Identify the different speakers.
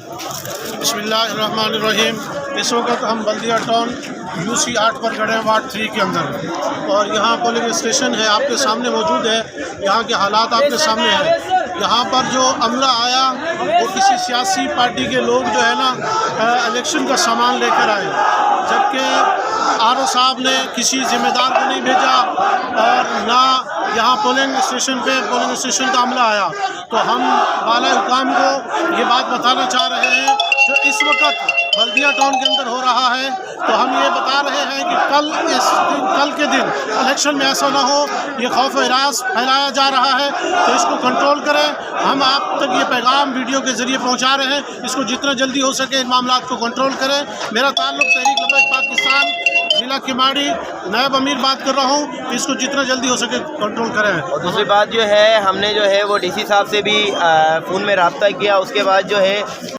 Speaker 1: बिस्मिल्लाहिर्रहमानिर्रहीम। इस वक्त हम बल्दिया टाउन UC 8 पर खड़े हैं, वार्ड 3 के अंदर, और यहाँ पोलिंग स्टेशन है, आपके सामने मौजूद है। यहाँ के हालात आपके सामने हैं। यहाँ पर जो अमला आया वो किसी सियासी पार्टी के लोग जो है ना इलेक्शन का सामान लेकर आए, जबकि RO साहब ने किसी ज़िम्मेदार को नहीं भेजा और ना यहाँ पोलिंग स्टेशन का अमला आया। तो हम बाला हुकाम को ये बात बताना चाह रहे हैं जो इस वक्त बल्दिया टाउन के अंदर हो रहा है। तो हम ये बता रहे हैं कि कल के दिन इलेक्शन में ऐसा ना हो, ये खौफ हिरास फैलाया जा रहा है, तो इसको कंट्रोल करें। हम आप तक ये पैगाम वीडियो के ज़रिए पहुंचा रहे हैं, इसको जितना जल्दी हो सके इन मामलात को कंट्रोल करें। मेरा ताल्लुक़ तहरीक लबैक पाकिस्तान जिला किमाड़ी नायब अमीर बात कर रहा हूँ, इसको जितना जल्दी हो सके कंट्रोल करें।
Speaker 2: और दूसरी बात जो है, हमने जो है वो DC साहब से भी फ़ोन में रब्ता किया, उसके बाद जो है